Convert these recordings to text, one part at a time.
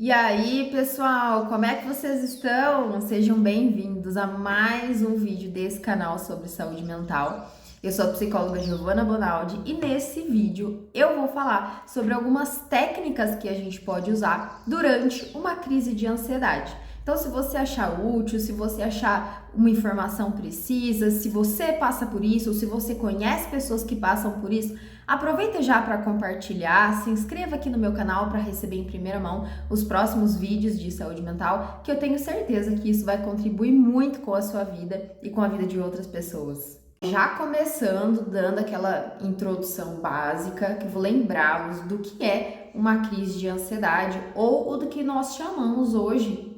E aí, pessoal, como é que vocês estão? Sejam bem-vindos a mais um vídeo desse canal sobre saúde mental. Eu sou a psicóloga Giovana Bonaldi e nesse vídeo eu vou falar sobre algumas técnicas que a gente pode usar durante uma crise de ansiedade. Então, se você achar útil, se você achar uma informação precisa, se você passa por isso, ou se você conhece pessoas que passam por isso, aproveita já para compartilhar, se inscreva aqui no meu canal para receber em primeira mão os próximos vídeos de saúde mental, que eu tenho certeza que isso vai contribuir muito com a sua vida e com a vida de outras pessoas. Já começando, dando aquela introdução básica, que eu vou lembrá-los do que é uma crise de ansiedade ou do que nós chamamos hoje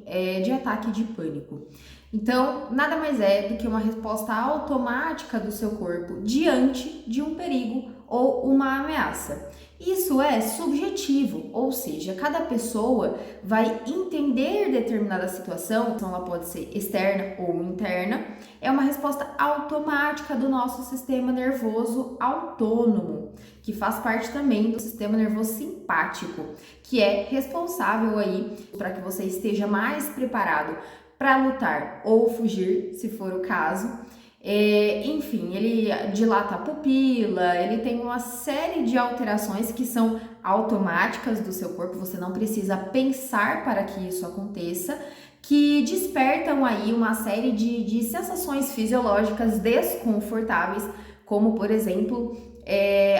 de ataque de pânico. Então, nada mais é do que uma resposta automática do seu corpo diante de um perigo ou uma ameaça. Isso é subjetivo, ou seja, cada pessoa vai entender determinada situação, então ela pode ser externa ou interna, é uma resposta automática do nosso sistema nervoso autônomo, que faz parte também do sistema nervoso simpático, que é responsável aí para que você esteja mais preparado para lutar ou fugir, se for o caso. Enfim, ele dilata a pupila, ele tem uma série de alterações que são automáticas do seu corpo, você não precisa pensar para que isso aconteça, que despertam aí uma série de sensações fisiológicas desconfortáveis, como por exemplo,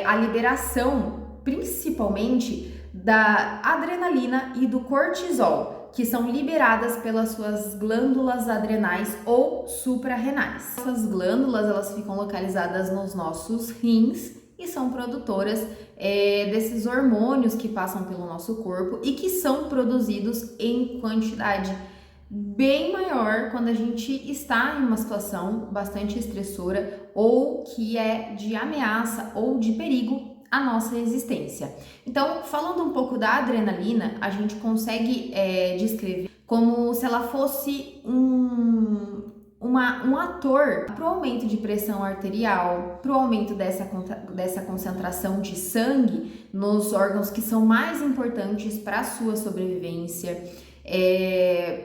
a liberação, principalmente da adrenalina e do cortisol, que são liberadas pelas suas glândulas adrenais ou suprarrenais. Essas glândulas, elas ficam localizadas nos nossos rins e são produtoras desses hormônios que passam pelo nosso corpo e que são produzidos em quantidade bem maior quando a gente está em uma situação bastante estressora ou que é de ameaça ou de perigo a nossa existência. Então, falando um pouco da adrenalina, a gente consegue descrever como se ela fosse um ator para o aumento de pressão arterial, para o aumento dessa concentração de sangue nos órgãos que são mais importantes para a sua sobrevivência.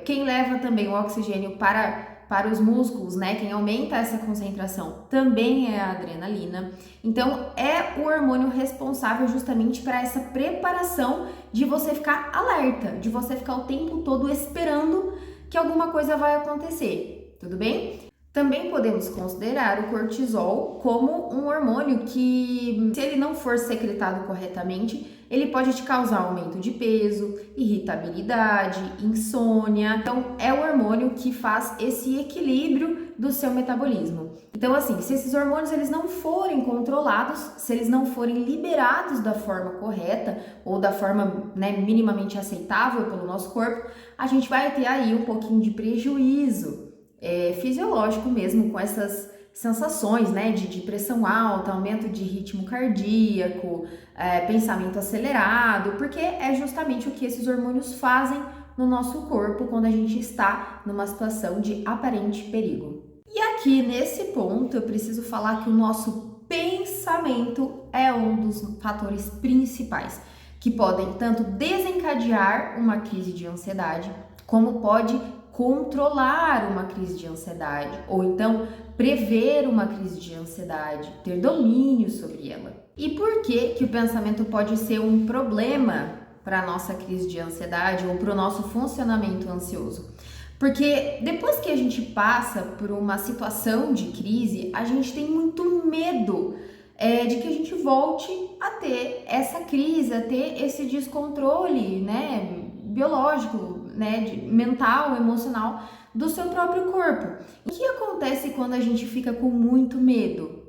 Quem leva também o oxigênio para os músculos, né? Quem aumenta essa concentração também é a adrenalina. Então, é o hormônio responsável justamente para essa preparação de você ficar alerta, de você ficar o tempo todo esperando que alguma coisa vai acontecer, tudo bem? Também podemos considerar o cortisol como um hormônio que, se ele não for secretado corretamente, ele pode te causar aumento de peso, irritabilidade, insônia. Então, é o hormônio que faz esse equilíbrio do seu metabolismo. Então, assim, se esses hormônios eles não forem controlados, se eles não forem liberados da forma correta ou da forma, né, minimamente aceitável pelo nosso corpo, a gente vai ter aí um pouquinho de prejuízo fisiológico mesmo, com essas sensações, né, de pressão alta, aumento de ritmo cardíaco, pensamento acelerado, porque é justamente o que esses hormônios fazem no nosso corpo quando a gente está numa situação de aparente perigo. E aqui nesse ponto eu preciso falar que o nosso pensamento é um dos fatores principais que podem tanto desencadear uma crise de ansiedade, como pode controlar uma crise de ansiedade, ou então prever uma crise de ansiedade, ter domínio sobre ela. E por que o pensamento pode ser um problema para a nossa crise de ansiedade ou para o nosso funcionamento ansioso? Porque depois que a gente passa por uma situação de crise, a gente tem muito medo de que a gente volte a ter essa crise, a ter esse descontrole, né, biológico, né, mental, emocional do seu próprio corpo. O que acontece quando a gente fica com muito medo?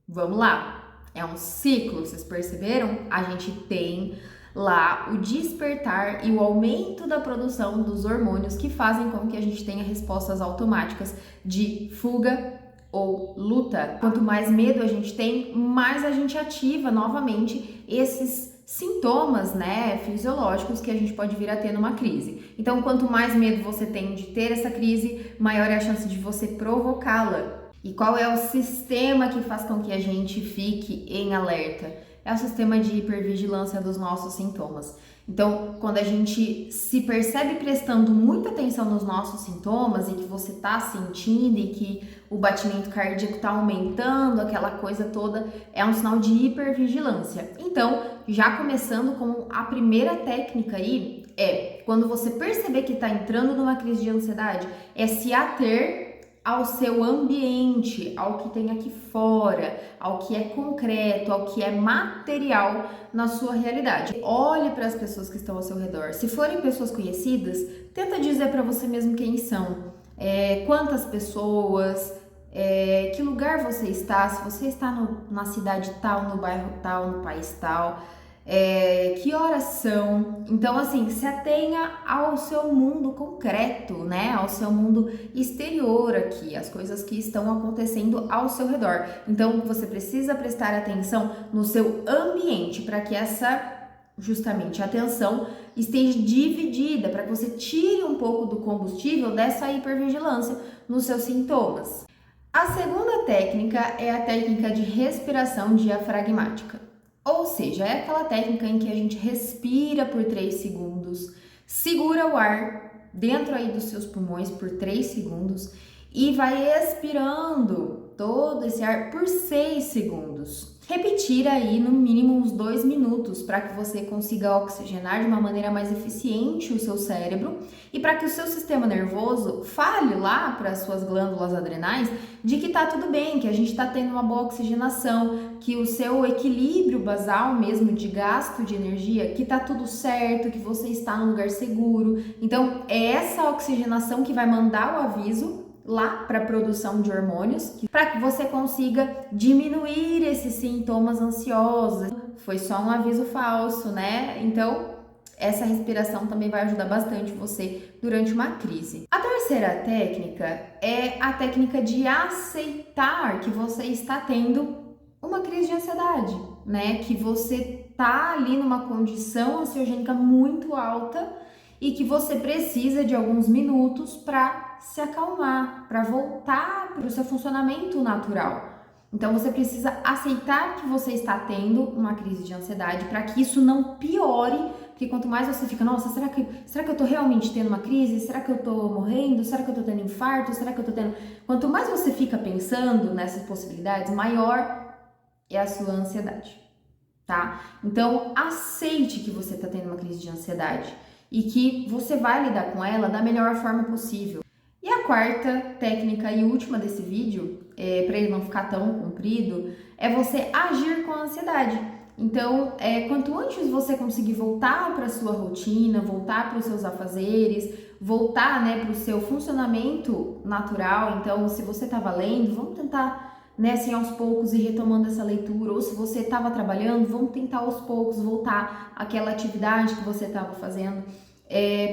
Vamos lá, é um ciclo, vocês perceberam? A gente tem lá o despertar e o aumento da produção dos hormônios que fazem com que a gente tenha respostas automáticas de fuga ou luta. Quanto mais medo a gente tem, mais a gente ativa novamente esses sintomas, né, fisiológicos que a gente pode vir a ter numa crise. Então, quanto mais medo você tem de ter essa crise, maior é a chance de você provocá-la. E qual é o sistema que faz com que a gente fique em alerta? é o sistema de hipervigilância dos nossos sintomas. Então, quando a gente se percebe prestando muita atenção nos nossos sintomas e que você está sentindo e que o batimento cardíaco está aumentando, aquela coisa toda, é um sinal de hipervigilância. Então, já começando com a primeira técnica aí, quando você perceber que está entrando numa crise de ansiedade, é se ater ao seu ambiente, ao que tem aqui fora, ao que é concreto, ao que é material na sua realidade. Olhe para as pessoas que estão ao seu redor. Se forem pessoas conhecidas, tenta dizer para você mesmo quem são, quantas pessoas, que lugar você está, se você está na cidade tal, no bairro tal, no país tal, que horas são. Então, assim, se atenha ao seu mundo concreto, né? Ao seu mundo exterior aqui, as coisas que estão acontecendo ao seu redor. Então, você precisa prestar atenção no seu ambiente para que justamente a atenção esteja dividida, para que você tire um pouco do combustível dessa hipervigilância nos seus sintomas. A segunda técnica é a técnica de respiração diafragmática. Ou seja, é aquela técnica em que a gente respira por 3 segundos, segura o ar dentro aí dos seus pulmões por 3 segundos e vai expirando todo esse ar por 6 segundos. Repetir aí no mínimo uns 2 minutos para que você consiga oxigenar de uma maneira mais eficiente o seu cérebro e para que o seu sistema nervoso fale lá para as suas glândulas adrenais de que tá tudo bem, que a gente está tendo uma boa oxigenação, que o seu equilíbrio basal mesmo de gasto de energia, que tá tudo certo, que você está num lugar seguro. Então, é essa oxigenação que vai mandar o aviso lá para a produção de hormônios, para que você consiga diminuir esses sintomas ansiosos. Foi só um aviso falso, né? Então, essa respiração também vai ajudar bastante você durante uma crise. A terceira técnica é a técnica de aceitar que você está tendo uma crise de ansiedade, né? Que você tá ali numa condição ansiogênica muito alta e que você precisa de alguns minutos para se acalmar, para voltar para o seu funcionamento natural. Então você precisa aceitar que você está tendo uma crise de ansiedade para que isso não piore, porque quanto mais você fica, nossa, será que eu tô realmente tendo uma crise? Será que eu tô morrendo? Será que eu tô tendo infarto? Será que eu tô tendo... Quanto mais você fica pensando nessas possibilidades, maior é a sua ansiedade, tá? Então aceite que você tá tendo uma crise de ansiedade e que você vai lidar com ela da melhor forma possível. E a quarta técnica e última desse vídeo, para ele não ficar tão comprido, é você agir com a ansiedade. Então, quanto antes você conseguir voltar para a sua rotina, voltar para os seus afazeres, voltar, né, para o seu funcionamento natural. Então, se você estava lendo, vamos tentar, né, assim, aos poucos ir retomando essa leitura. Ou se você estava trabalhando, vamos tentar aos poucos voltar àquela atividade que você estava fazendo.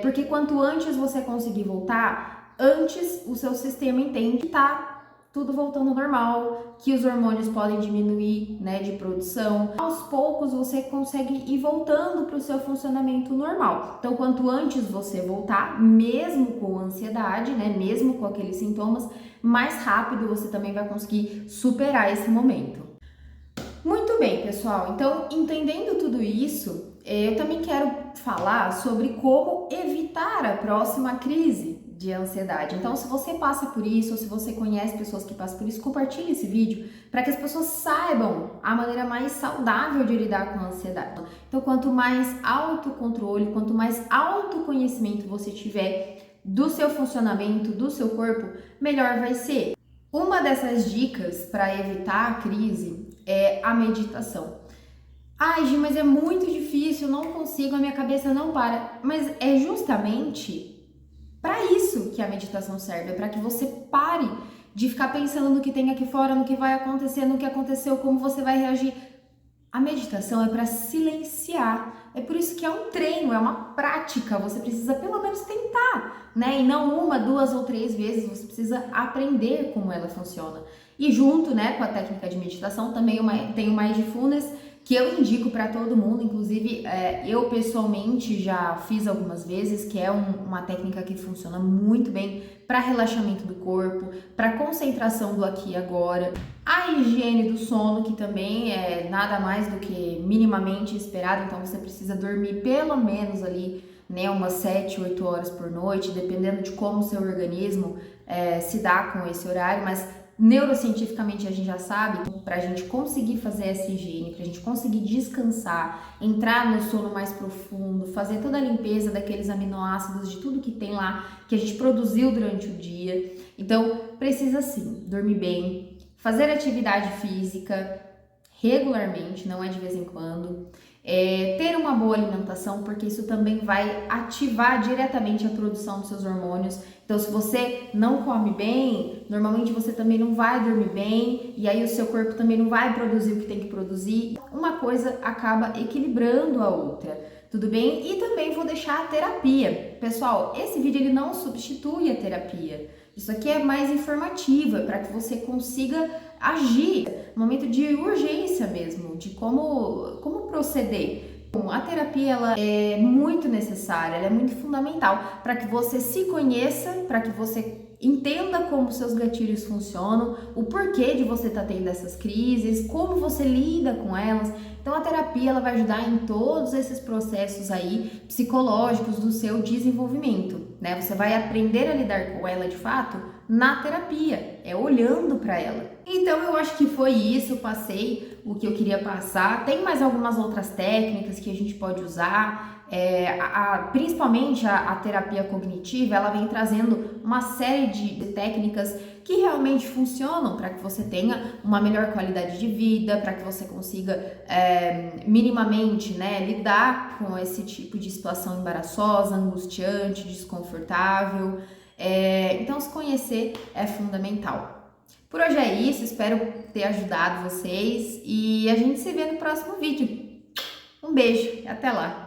Porque quanto antes você conseguir voltar, antes o seu sistema entende que tá tudo voltando ao normal, que os hormônios podem diminuir, né, de produção. Aos poucos você consegue ir voltando para o seu funcionamento normal. Então, quanto antes você voltar, mesmo com ansiedade, né, mesmo com aqueles sintomas, mais rápido você também vai conseguir superar esse momento. Muito bem, pessoal. Então, entendendo tudo isso, eu também quero falar sobre como evitar a próxima crise de ansiedade. Então, se você passa por isso, ou se você conhece pessoas que passam por isso, compartilhe esse vídeo para que as pessoas saibam a maneira mais saudável de lidar com a ansiedade. Então, quanto mais autocontrole, quanto mais autoconhecimento você tiver do seu funcionamento, do seu corpo, melhor vai ser. Uma dessas dicas para evitar a crise é a meditação. Ai, Gi, mas é muito difícil, não consigo, a minha cabeça não para. Mas é justamente para isso que a meditação serve, é para que você pare de ficar pensando no que tem aqui fora, no que vai acontecer, no que aconteceu, como você vai reagir. A meditação é para silenciar. É por isso que é um treino, é uma prática. Você precisa pelo menos tentar, né? E não 1, 2 ou 3 vezes. Você precisa aprender como ela funciona. E junto, né, com a técnica de meditação também tem o Mindfulness, que eu indico para todo mundo, inclusive eu pessoalmente já fiz algumas vezes, que é uma técnica que funciona muito bem para relaxamento do corpo, para concentração do aqui e agora, a higiene do sono, que também é nada mais do que minimamente esperado, então você precisa dormir pelo menos ali, né, umas 7, 8 horas por noite, dependendo de como o seu organismo se dá com esse horário, mas neurocientificamente a gente já sabe, para a gente conseguir fazer essa higiene, para a gente conseguir descansar, entrar no sono mais profundo, fazer toda a limpeza daqueles aminoácidos, de tudo que tem lá, que a gente produziu durante o dia. Então, precisa sim dormir bem, fazer atividade física regularmente, não é de vez em quando, ter uma boa alimentação, porque isso também vai ativar diretamente a produção dos seus hormônios. Então, se você não come bem, normalmente você também não vai dormir bem, e aí o seu corpo também não vai produzir o que tem que produzir. Uma coisa acaba equilibrando a outra, tudo bem? E também vou deixar a terapia. Pessoal, esse vídeo ele não substitui a terapia. Isso aqui é mais informativo, é para que você consiga agir, momento de urgência mesmo, de como proceder. A terapia ela é muito necessária, ela é muito fundamental para que você se conheça, para que você entenda como seus gatilhos funcionam, o porquê de você estar tendo essas crises, como você lida com elas. Então a terapia ela vai ajudar em todos esses processos aí psicológicos do seu desenvolvimento, né? Você vai aprender a lidar com ela de fato na terapia, olhando para ela. Então eu acho que foi isso, passei o que eu queria passar. Tem mais algumas outras técnicas que a gente pode usar, principalmente a terapia cognitiva, ela vem trazendo uma série de técnicas que realmente funcionam para que você tenha uma melhor qualidade de vida, para que você consiga minimamente, né, lidar com esse tipo de situação embaraçosa, angustiante, desconfortável. Então se conhecer é fundamental. Por hoje é isso, espero ter ajudado vocês e a gente se vê no próximo vídeo. Um beijo e até lá!